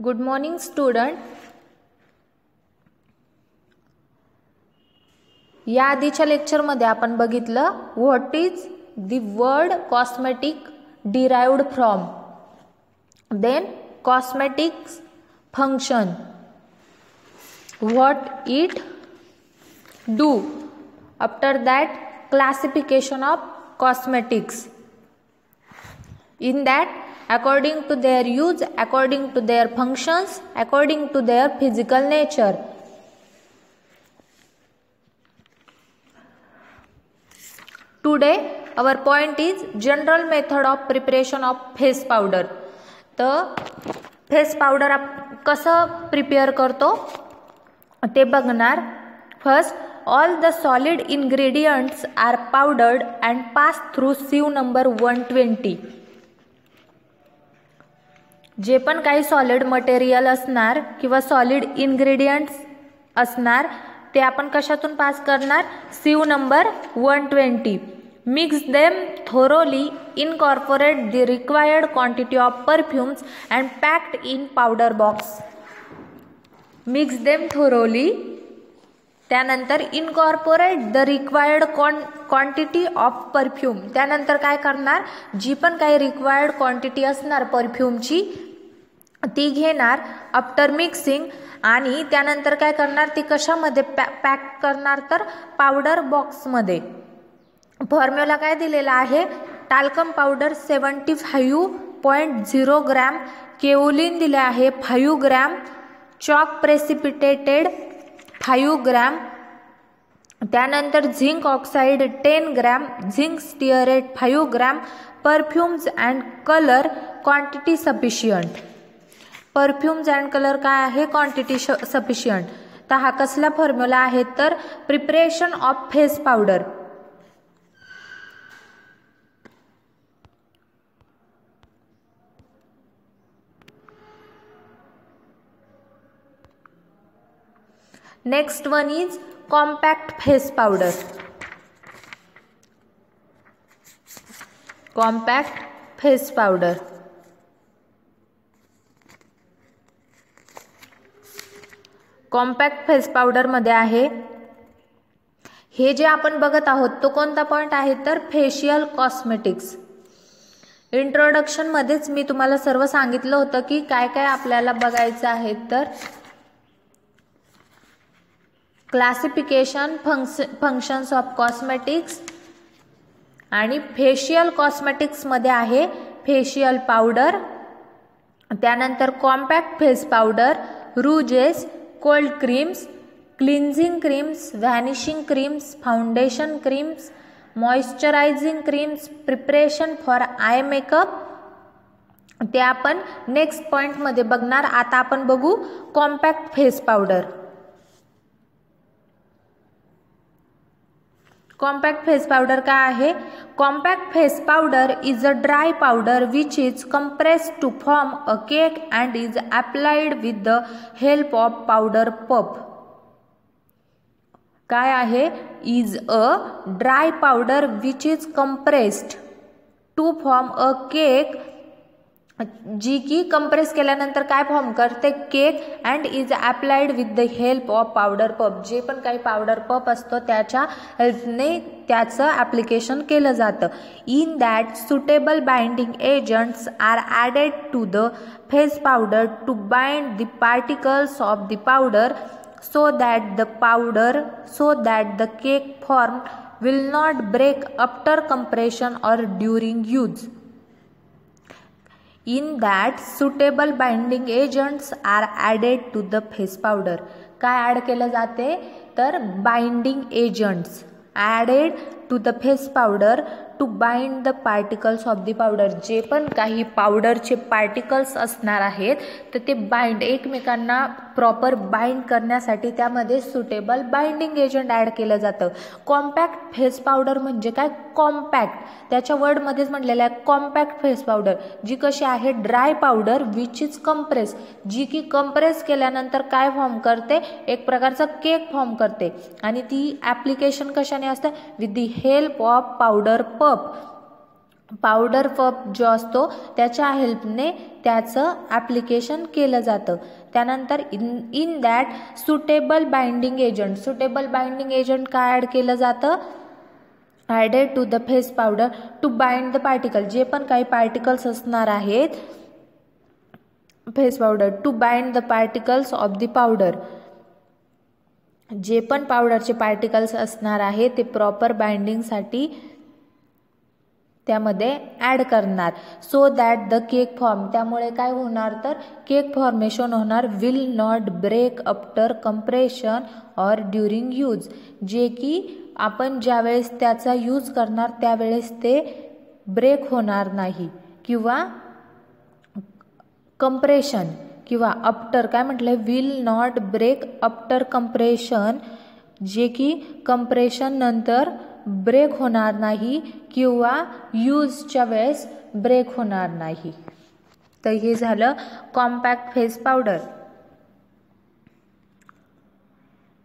Good morning student. या आधीच्या लेक्चरमध्ये आपण बघितलं what is the word cosmetic derived from, then cosmetics function, what it do, after that classification of cosmetics. In that, according to their use, according to their functions, according to their physical nature. Today our point is general method of preparation of face powder. तर face powder कसं prepare करतो ते बघणार. First, all the solid ingredients are powdered and passed through sieve number 120. जे पण काही solid material असणार किंवा सॉलिड इन्ग्रेडियंट्स असणार ते आपण कशातून पास करणार, sieve number 120. Mix them thoroughly, incorporate the required quantity of perfumes and packed in powder box. Mix them thoroughly. त्यानंतर incorporate the required quantity of perfume. त्यानंतर काय करणार, जी पण काही रिक्वायर्ड क्वांटिटी असणार परफ्यूमची ती घेणार आफ्टर मिक्सिंग. आणि त्यानंतर काय करणार, ती कशामध्ये पॅक करणार, तर पावडर बॉक्समध्ये. फॉर्म्युला काय दिलेला आहे, टाल्कम पावडर 75.0 ग्रॅम, केओलिन दिले आहे 5 ग्रॅम, चॉक प्रेसिपिटेटेड 5 ग्रॅम, त्यानंतर zinc oxide 10 gram, zinc stearate 5 gram, perfumes and colour quantity sufficient. Perfumes and colour काय आहे, क्वांटिटी सफिशियंट. तर हा कसला फॉर्म्युला आहे, तर preparation of face powder. Next one is compact face powder. Compact face powder. Compact face powder मध्ये आहे, हे जे आपण बघत आहोत तो कोणता पॉइंट आहे, तर फेशियल कॉस्मेटिक्स. इंट्रोडक्शन मध्येच मी तुम्हाला सर्व सांगितलं होतं की काय काय आपल्याला बघायचं आहे, तर क्लासिफिकेशन, फंक्शन्स ऑफ कॉस्मेटिक्स आणि फेशियल कॉस्मेटिक्स मध्ये आहे फेशियल पावडर, त्यानंतर compact face powder, rouges, cold creams, cleansing creams, vanishing creams, foundation creams, moisturising creams, preparation for eye makeup. ते आपण नेक्स्ट पॉइंट मध्ये बघणार. आता आपण बघू compact face powder. Compact face powder काय आहे, compact face powder is a dry powder which is compressed to form a cake and is applied with the help of powder puff. काय आहे, is a dry powder which is compressed to form a cake, जी की compress केल्यानंतर काय form करते, cake, and is applied with the help of powder puff. जे पण काही पावडर पफ असतो त्याच्या हेल्पने त्याचं ॲप्लिकेशन केलं जातं. In that suitable binding agents are added to the face powder to bind the particles of the powder so that the cake form will not break after compression or during use. In that suitable binding agents are added to the face powder. काय add केलं जाते, तर binding agents added to the face powder to bind the particles of the powder. जे पण काही पावडरचे particles असणार आहेत तर ते बाइंड एकमेकांना प्रॉपर बाइंड करण्यासाठी त्यामध्ये सुटेबल बाइंडिंग एजंट ॲड केलं जातं. कॉम्पॅक्ट फेस पावडर म्हणजे काय, कॉम्पॅक्ट, त्याच्या वर्डमध्येच म्हटलेलं आहे कॉम्पॅक्ट फेस पावडर, जी कशी आहे, dry powder which is compress, जी की कंप्रेस केल्यानंतर काय फॉर्म करते, एक प्रकारचा केक फॉर्म करते. आणि ती ॲप्लिकेशन कशाने असते, with the help of powder puff. Powder puff जो असतो त्याच्या हेल्पने त्याचं ॲप्लिकेशन केलं जातं. त्यानंतर in that suitable binding agent काय ॲड केलं जातं, added to the face powder to bind the particle. जे पण काही पार्टिकल्स असणार आहेत face powder to bind the particles of the powder. जे पण पावडरचे पार्टिकल्स असणार आहे ते प्रॉपर बाइंडिंगसाठी त्यामध्ये ॲड करणार. So that the cake form, त्यामुळे काय होणार तर केक फॉर्मेशन होणार. Will not break after compression or during use. जे की आपण ज्यावेळेस त्याचा यूज करणार त्यावेळेस ते ब्रेक होणार नाही, किंवा कंप्रेशन किंवा आफ्टर काय म्हटलं, will not break after compression, जे की कंप्रेशन नंतर ब्रेक होणार नाही किंवा यूजच्या वेळेस ब्रेक होणार नाही. तर हे झालं compact face powder.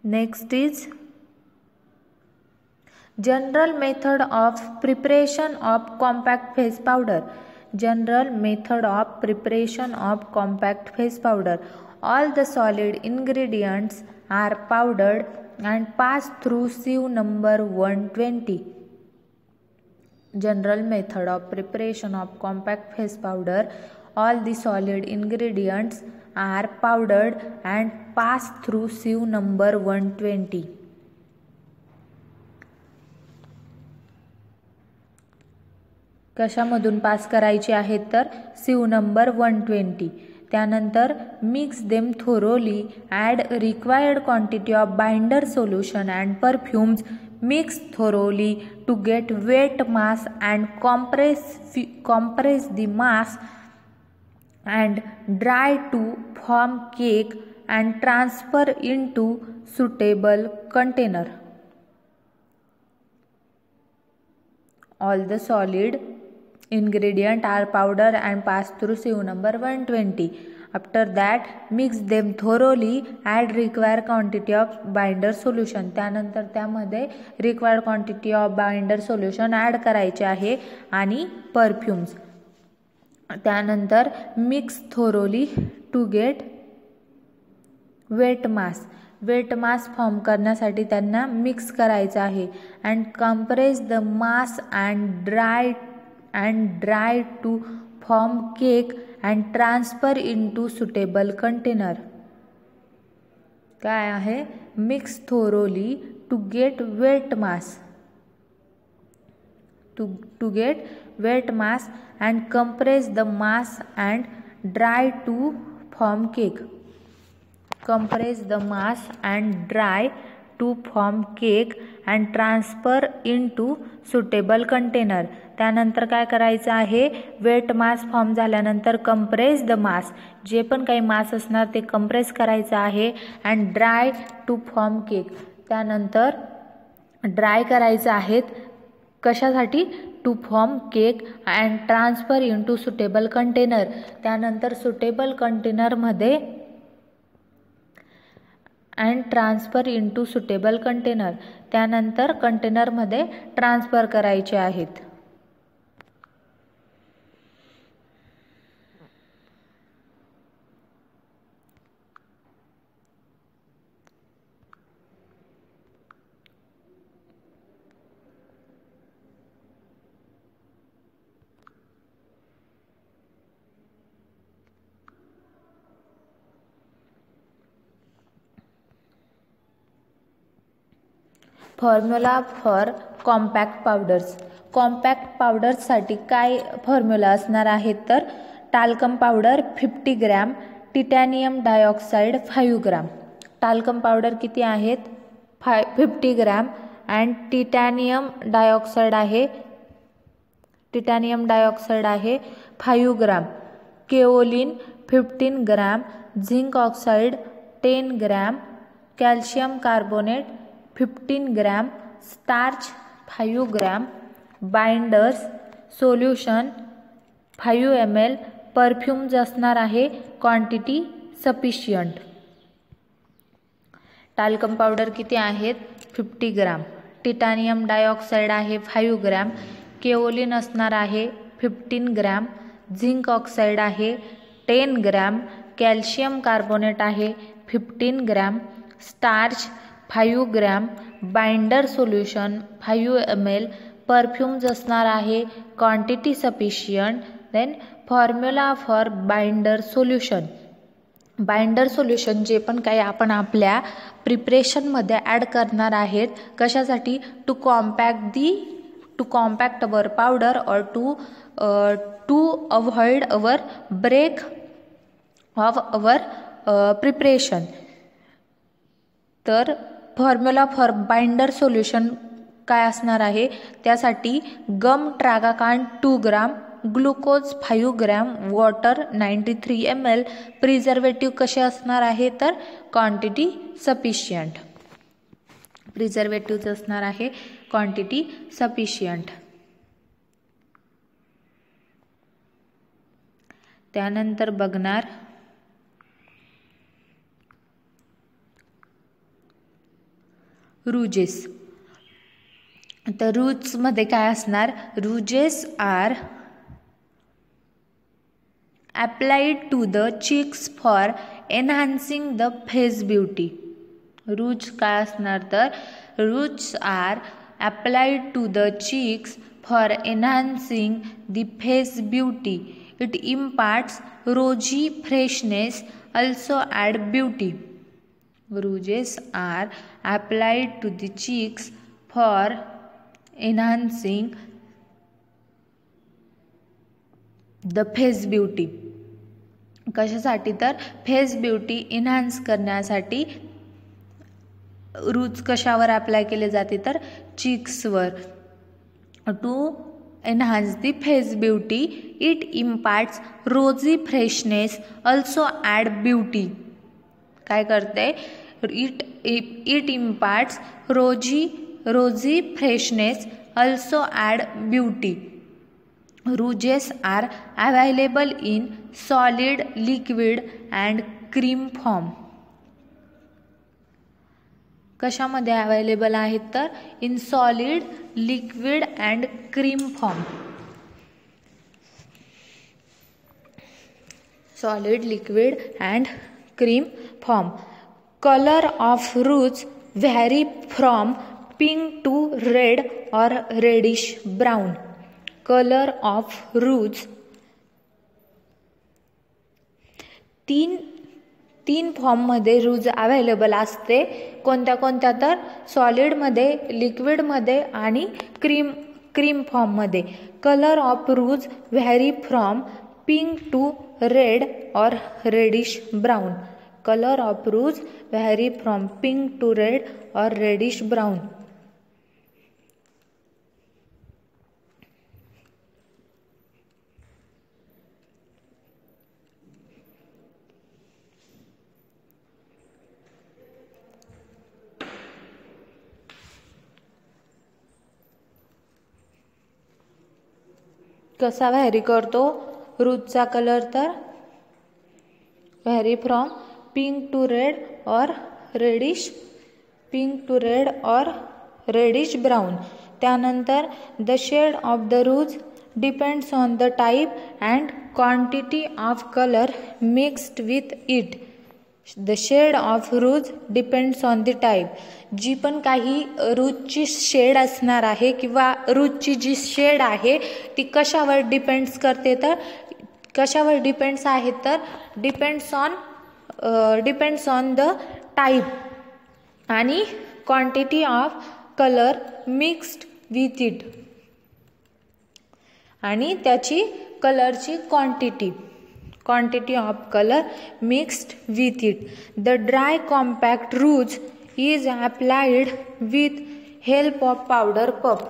Next is general method of preparation of compact face powder. General method of preparation of compact face powder. All the solid ingredients are powdered and passed through sieve number 120. General method of preparation of compact face powder. All the solid ingredients are powdered and passed through sieve number 120. कशामधून pass करायचे आहेत तर sieve number 120. त्यानंतर mix them thoroughly, add required quantity of binder solution and perfumes, mix thoroughly to get wet mass and compress the mass and dry to form cake and transfer in to suitable container. All the solid ingredient are powdered and passed through sieve number 120. After that mix them thoroughly, add required quantity of binder solution. त्यानंतर त्यामध्ये required quantity of binder solution add करायचे आहे आणि perfumes. त्यानंतर mix thoroughly to get wet mass form करण्यासाठी त्यांना mix करायचं आहे. And compress the mass and dry to form cake and transfer in to suitable container. काय आहे, mix thoroughly to get wet mass and compress the mass and dry to form cake. Compress the mass and dry to form cake and transfer into suitable container. त्यानंतर काय करायचं आहे, wet mass form झाल्यानंतर compress the mass, जे पण काही mass असणार ते कंप्रेस करायचं आहे. And dry to form cake, त्यानंतर ड्राय करायचं आहेत कशासाठी, to form cake and transfer in to suitable container. त्यानंतर सुटेबल कंटेनरमध्ये and transfer in to suitable container, त्यानंतर कंटेनरमध्ये ट्रान्सफर करायचे आहेत. Formula for compact powders. Compact पावडर्ससाठी काय फॉर्म्युला असणार आहेत तर talcum powder 50 gram, titanium dioxide 5 gram. Talcum powder किती आहेत, 50 ग्रॅम अँड टिटॅनियम डायऑक्साईड आहे 5 gram. Kaolin 15 gram, zinc oxide 10 gram, calcium carbonate 15 gram, starch 5 gram, binders solution 5 ml, perfumes असणार आहे क्वांटिटी सफिशियंट. टाल्कम पावडर किती आहेत 50 gram, titanium dioxide आहे 5 gram, kaolin असणार आहे 15 ग्रॅम, झिंक ऑक्साईड आहे 10 gram, calcium carbonate आहे 15 gram, starch 5 gram, binder solution 5 ml, perfumes असणार आहे quantity sufficient. Then formula for binder solution. Binder solution जे पण काही आपण आपल्या प्रिपरेशनमध्ये ॲड करणार आहेत, कशासाठी? टू कॉम्पॅक्ट अवर पावडर और to avoid our break of our preparation. तर फॉर्म्युला फॉर बाइंडर सोल्युशन काय असणार आहे? त्यासाठी gum tragacanth 2 gram, glucose 5 gram, water 93 ml, preservative कसे असणार आहे? तर क्वांटिटी सफिशियंट. प्रिझर्वेटिव्ह असणार आहे क्वांटिटी सफिशियंट. त्यानंतर बघणार रूजेस. तर रूट्समध्ये काय असणार? Rouges are applied to the cheeks for enhancing the face beauty. Rouges काय असणार? तर rouges are applied to the cheeks for enhancing the face beauty. It imparts rosy freshness, also add beauty. Rouges are applied to the cheeks for enhancing the face beauty. कशासाठी? तर face beauty enhance करण्यासाठी rouges कशावर apply केले जाते? तर चीक्सवर. To enhance the face beauty, it imparts rosy freshness, also add beauty. काय करते? It imparts rosy freshness, also add beauty. Rouges are available in solid, liquid and cream form. कशामध्ये available आहेत? तर in solid, liquid and cream form. Solid, liquid and cream form. Colour of rouges vary from pink to red और reddish brown. Colour of roots तीन फॉर्ममध्ये रूज available असते. कोणत्या कोणत्या? तर सॉलिडमध्ये, लिक्विडमध्ये आणि क्रीम फॉर्ममध्ये. Colour of rouge vary from pink to red और reddish brown. Colour of rouge vary from pink to red और रेडिश ब्राउन. कसा व्हॅरी करतो रूटचा कलर? तर vary from pink to red और रेडिश, पिंक टू रेड और reddish brown. त्यानंतर the shade of the rouge depends on the type and quantity of colour mixed with it. The shade of rouge depends on the type. जी पण काही रूजची shade असणार आहे किंवा रूजची जी shade आहे ती कशावर डिपेंड्स करते? तर कशावर डिपेंड्स आहे? तर डिपेंड्स ऑन द टाइप आणि quantity of colour mixed with it, आणि त्याची कलरची quantity of colour mixed with it. The dry compact ROUGE is applied with help of powder puff.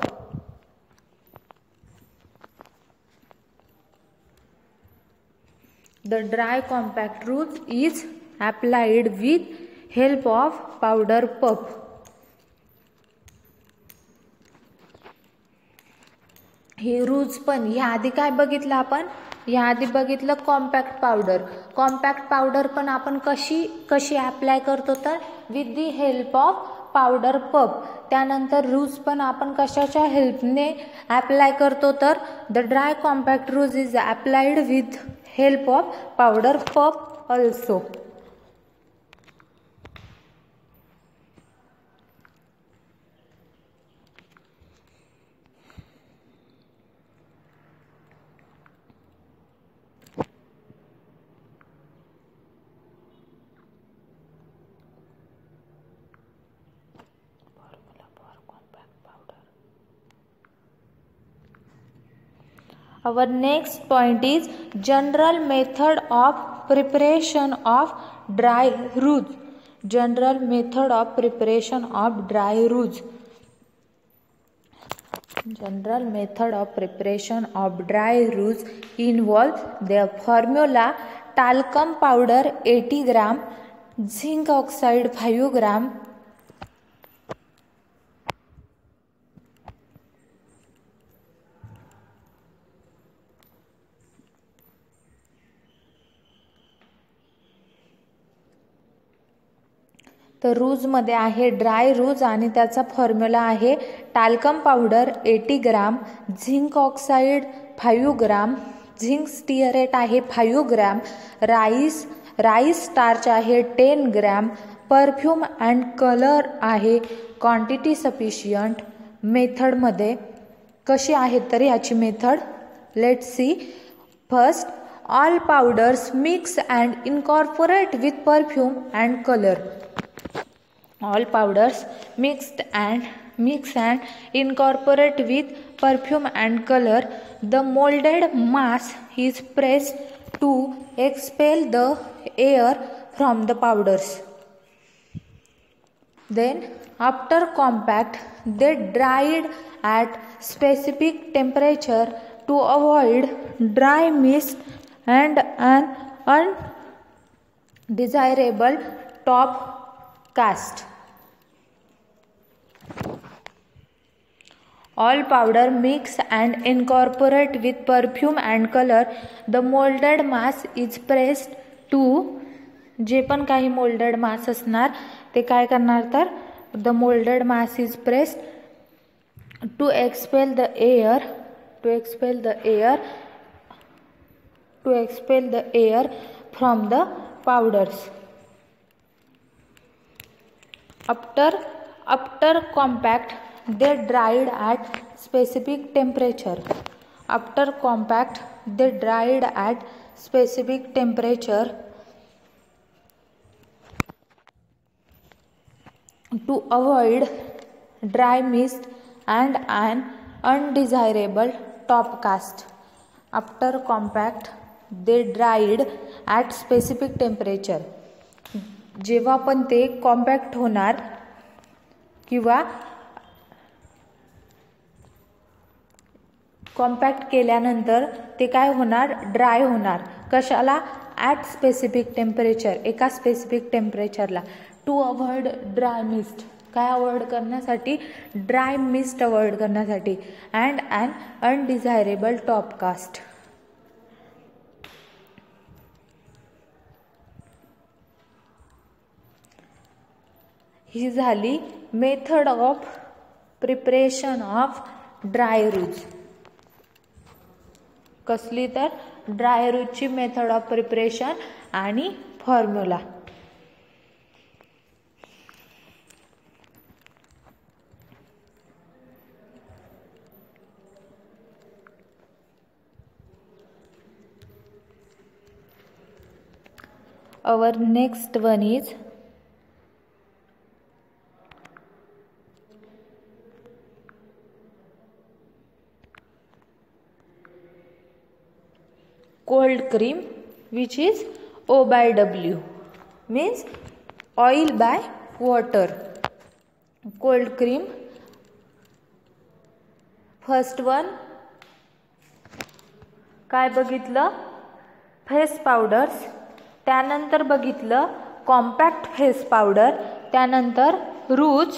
The dry compact root is applied with help of powder puff. हे रूज पण ह्या आधी काय बघितलं आपण? या आधी बघितलं कॉम्पॅक्ट पावडर. कॉम्पॅक्ट पावडर पण आपण कशी अप्लाय करतो? तर with the help of powder puff. त्यानंतर रूज पण आपण कशाच्या हेल्पने अप्लाय करतो तर the dry compact ROUGE is applied with help of powder puff also. Our next point is general method of preparation of dry roots. General method of preparation of dry roots. General method of preparation of dry roots involves the formula talcum powder 80 gram, zinc oxide 5 gram, तर रूजमध्ये आहे dry रूज आणि त्याचा formula आहे talcum powder 80 ग्राम, zinc oxide 5 ग्राम, zinc stearate आहे 5 ग्राम, rice starch आहे 10 ग्राम, perfume and colour आहे quantity sufficient. मेथडमध्ये कशी आहे तर याची method let's see. First, all powders mix and incorporate with perfume and colour. All powders mix and incorporate with perfume and color. The molded mass is pressed to expel the air from the powders. Then after compact, they dried at specific temperature to avoid dry mist and an undesirable top cast. All powder mix and incorporate with perfume and color. The molded mass is pressed to, जे पण काही molded mass असणार ते काय करणार तर the molded mass is pressed to expel the air from the powders. After compact, they dried at specific temperature. After compact, they dried at specific temperature to avoid dry mist and an undesirable top cast. After compact, they dried at specific temperature. जेव्हा पण ते compact होणार किंवा compact केल्यानंतर ते काय होणार dry होणार. कशाला ॲट स्पेसिफिक टेम्परेचर, एका स्पेसिफिक टेम्परेचरला. टू अवॉइड ड्राय मिस्ट, काय अवॉइड करण्यासाठी ड्राय मिस्ट अवॉइड करण्यासाठी. And an undesirable top cast. ही झाली method of preparation of dry rouge. कसली तर ड्राय रूजची मेथड ऑफ प्रिपरेशन आणि formula. Our next one is cold cream, which is O by W, means oil by water. Cold cream. First one काय बघितलं face powders, त्यानंतर बघितलं compact face powder, त्यानंतर रूज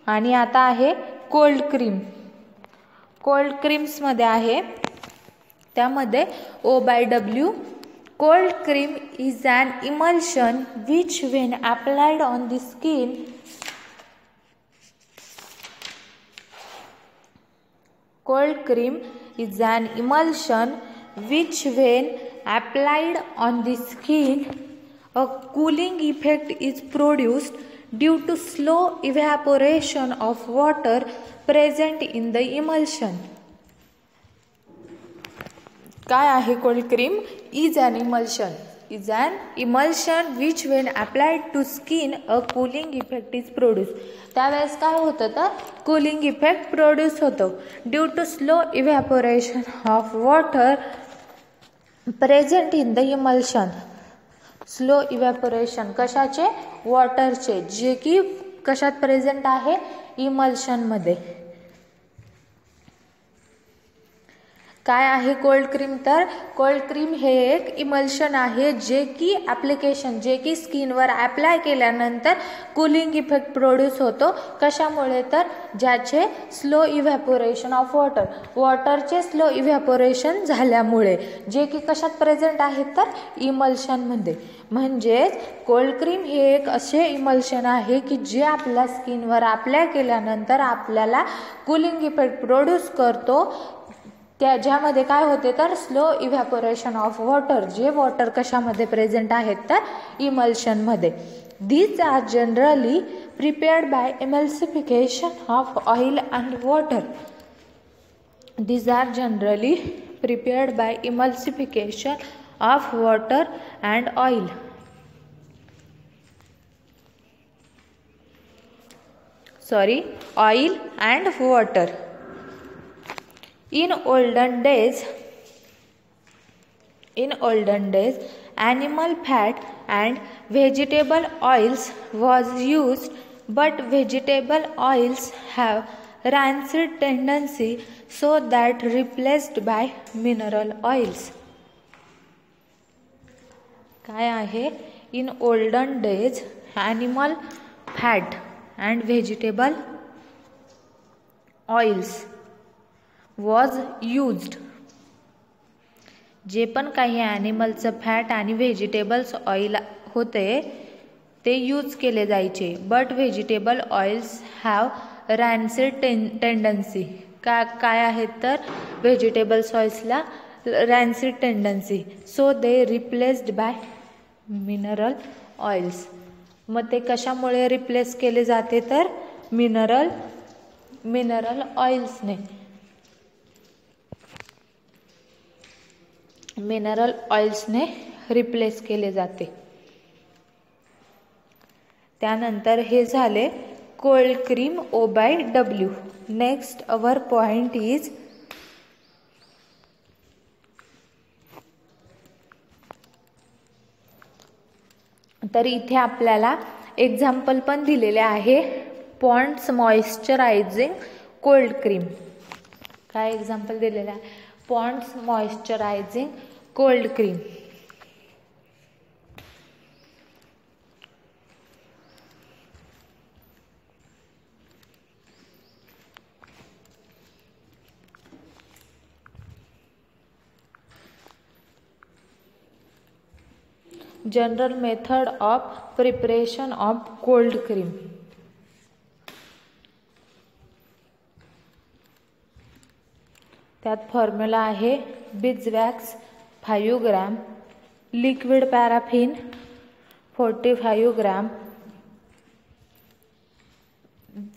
आणि आता आहे कोल्ड क्रीम. कोल्ड क्रीम्समध्ये आहे त्यामध्ये O by W. Cold cream is an emulsion which when applied on the skin Cold cream is an emulsion which, when applied on the skin, a cooling effect is produced due to slow evaporation of water present in the emulsion. काय आहे cold cream? Is an emulsion which when applied to skin a cooling effect is produced. त्यावेळेस काय होतं तर cooling effect produce होतो due to slow evaporation of water present in the emulsion. Slow evaporation कशाचे? वॉटरचे, जे की कशात प्रेझेंट आहे? इमल्शनमध्ये. काय आहे कोल्ड क्रीम? तर कोल्ड क्रीम हे एक इमल्शन आहे जे की ॲप्लिकेशन, जे की स्किनवर ॲप्लाय केल्यानंतर कूलिंग इफेक्ट प्रोड्यूस होतो. कशामुळे? तर ज्याचे स्लो इव्हॅपोरेशन ऑफ वॉटरचे स्लो इव्हॅपोरेशन झाल्यामुळे, जे की कशात प्रेझेंट आहेत? तर इमल्शनमध्ये. म्हणजेच कोल्ड क्रीम हे एक असे इमल्शन आहे की जे आपल्या स्किनवर अप्लाय केल्यानंतर आपल्याला कूलिंग इफेक्ट प्रोड्यूस करतो. ज्यामध्ये काय होते तर स्लो इव्हॅपोरेशन ऑफ वॉटर, जे वॉटर कशामध्ये प्रेझेंट आहेत? तर इमल्शनमध्ये. These are generally prepared by emulsification of oil and water. These are generally prepared by emulsification of water and oil. Oil and water. In olden days, animal fat and vegetable oils was used, but vegetable oils have rancid tendency, so that replaced by mineral oils. काय आहे? In olden days, animal fat and vegetable oils was used. जे पण काही ॲनिमलचं fat आणि vegetables oil होते ते use केले जायचे. But vegetable oils have rancid tendency. काय आहेत तर व्हेजिटेबल्स ऑइल्सला rancid tendency, so they replaced by mineral oils. मग ते कशामुळे रिप्लेस केले जाते तर मिनरल ऑइल्सने. मिनरल ऑइल्सने रिप्लेस केले जाते. त्यानंतर हे झाले cold cream O/W. Next our point is तर इथे आपल्याला एक्झाम्पल पण दिलेले आहे. Pond's moisturising cold cream. काय एक्झाम्पल दिलेलं आहे? Pond's moisturising cold cream. General method of preparation of cold cream. त्यात फॉर्म्युला आहे beeswax 5 gram, liquid paraffin 45 gram,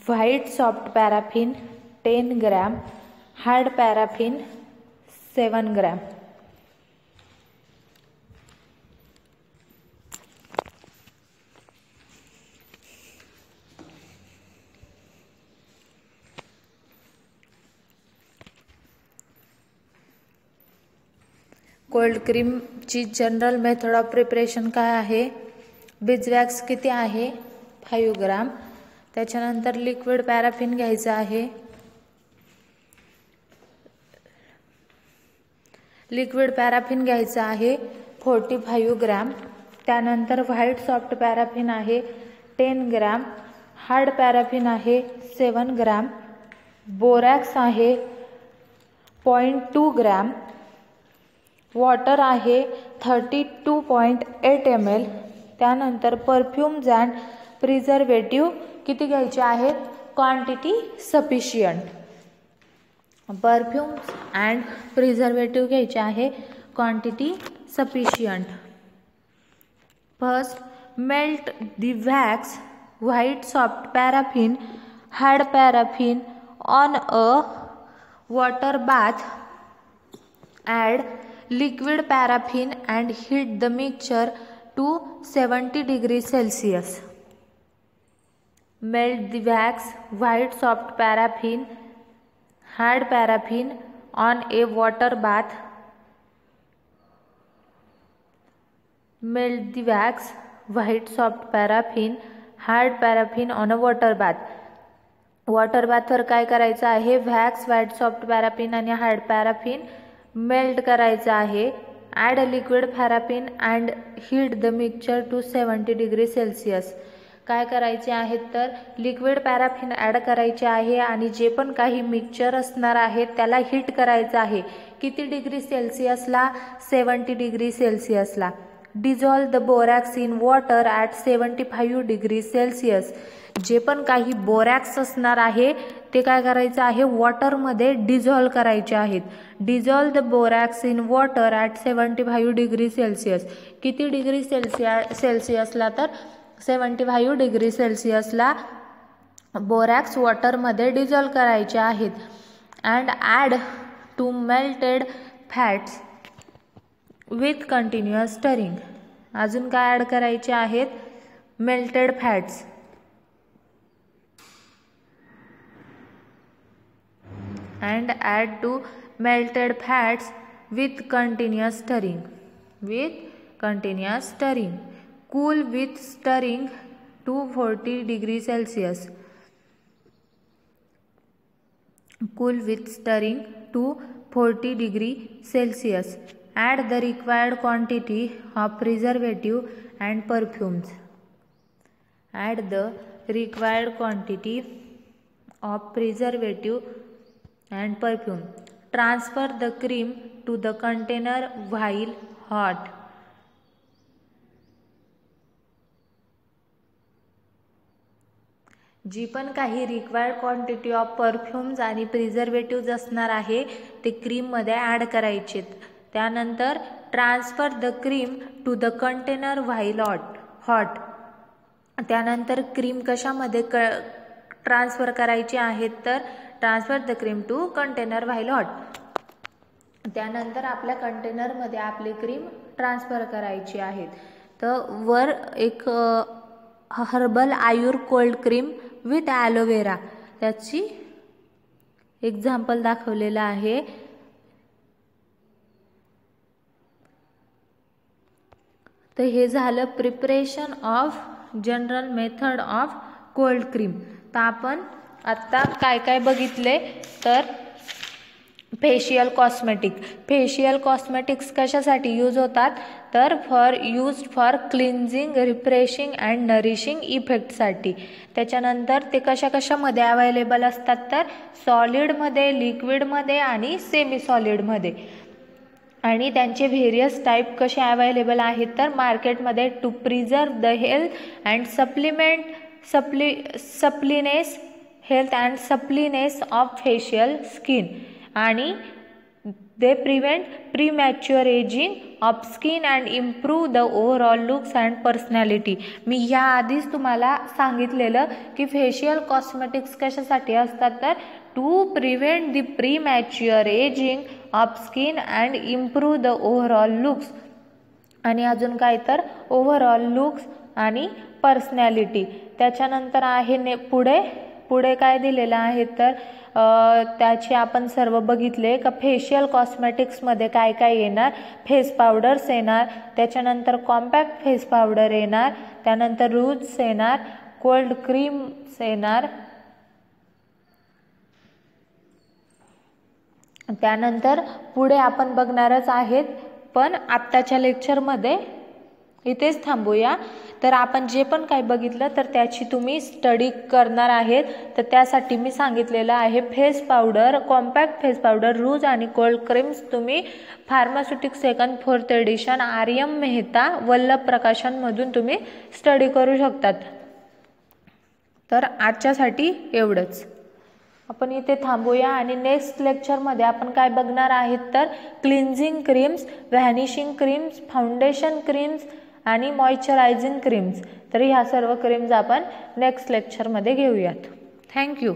white soft paraffin 10 gram, hard paraffin 7 gram. Cold क्रीमची general method of preparation काय आहे? बीजवॅक्स किती आहे? 5 ग्राम. त्याच्यानंतर लिक्विड पॅराफिन घ्यायचं आहे. लिक्विड पॅराफिन घ्यायचं आहे 45 ग्राम. त्यानंतर व्हाईट सॉफ्ट पॅराफिन आहे 10 ग्राम, हार्ड पॅराफिन आहे 7 ग्राम, बोरॅक्स आहे 0.2 ग्राम, वॉटर आहे 32.8 ml. त्यानंतर परफ्यूम्स अँड प्रिझर्वेटिव्ह किती घ्यायचे आहेत? Quantity sufficient. Perfumes and preservative घ्यायचे आहे. Quantity sufficient. First, melt the wax white soft paraffin hard paraffin on a water bath. Add liquid paraffin and heat the mixture to 70 degrees Celsius. Melt the wax, white soft paraffin, hard paraffin on a water bath. Melt the wax, white soft paraffin, hard paraffin on a water bath. Water बाथवर काय करायचं आहे, wax, white soft paraffin आणि hard paraffin melt करायचं आहे. Add liquid paraffin and heat the mixture to 70 degrees Celsius. काय करायचे आहेत तर लिक्विड पॅराफिन ॲड करायचे आहे आणि जे पण काही मिक्सचर असणार आहे त्याला हीट करायचं आहे. किती डिग्री सेल्सिअसला? 70 degrees Celsiusला. Dissolve the borax in water at 75 degrees Celsius. जे पण काही बोरॅक्स असणार आहे ते काय करायचं आहे, वॉटरमध्ये डिझॉल्व करायचे आहेत. Dissolve the borax in water at 75 degrees Celsius. किती डिग्री सेल्सिअसला तर 75 degrees Celsiusला बोरॅक्स वॉटरमध्ये डिझॉल्व करायचे आहेत. And add to melted fats with continuous stirring. अजून काय ॲड करायचे आहेत, melted fats. And add to melted fats with continuous stirring. With continuous stirring. Cool with stirring to 40 degrees Celsius. Cool with stirring to 40 degrees Celsius. Add the required quantity of preservative and perfumes. Add the required quantity of preservative and perfume. Transfer the cream to the container while hot. जी पण काही required quantity of perfumes आणि प्रिझर्वेटिव्ज असणार आहे ते क्रीममध्ये add करायचे. त्यानंतर transfer the cream to the container while hot. त्यानंतर cream कशामध्ये ट्रान्सफर करायची आहेत तर transfer the cream to container while hot. त्यानंतर आपल्या कंटेनरमध्ये आपली क्रीम ट्रान्सफर करायची आहे. तर वर एक herbal Ayur cold cream with aloe vera त्याची एक्झाम्पल दाखवलेलं आहे. तर हे झालं preparation of general method of cold cream. तर आपण आत्ता काय काय बघितले तर फेशियल कॉस्मेटिक्स कशासाठी यूज होतात तर for cleansing, refreshing and nourishing इफेक्टसाठी. त्याच्यानंतर ते कशामध्ये अवेलेबल असतात तर सॉलिडमध्ये, लिक्विडमध्ये आणि सेमी सॉलिडमध्ये. आणि त्यांचे व्हेरियस टाईप कसे अवेलेबल आहेत तर मार्केटमध्ये to preserve the health and suppleness of facial skin आणि they prevent premature ageing of skin and improve the overall looks and personality. मी याआधीच तुम्हाला सांगितलेलं की फेशियल कॉस्मेटिक्स कशासाठी असतात तर to prevent the premature ageing of skin and improve the overall looks. आणि अजून काय तर ओव्हरऑल लुक्स आणि पर्सनॅलिटी. त्याच्यानंतर आहे पुढे काय दिलेलं आहे तर त्याचे आपण सर्व बघितले का फेशियल कॉस्मेटिक्समध्ये काय काय येणार. फेस पावडर्स येणार, त्याच्यानंतर कॉम्पॅक्ट फेस पावडर येणार, त्यानंतर रूट्स येणार, कोल्ड क्रीम्स येणार, त्यानंतर पुढे आपण बघणारच आहेत. पण आत्ताच्या लेक्चरमध्ये इथेच थांबूया. तर आपण जे पण काय बघितलं तर त्याची तुम्ही स्टडी करणार आहेत. तर त्यासाठी मी सांगितलेलं आहे face powder, compact face powder, rouge आणि कोल्ड क्रीम्स तुम्ही pharmaceutics 2nd 4th edition Aryam Mehta Vallabh प्रकाशनमधून तुम्ही स्टडी करू शकतात. तर आजच्यासाठी एवढंच. आपण इथे थांबूया आणि नेक्स्ट लेक्चरमध्ये आपण काय बघणार आहेत तर cleansing creams, vanishing creams, foundation creams आणि मॉइश्चरायझिंग क्रीम्स. तर ह्या सर्व क्रीम्स आपण नेक्स्ट लेक्चरमध्ये घेऊयात. थँक्यू.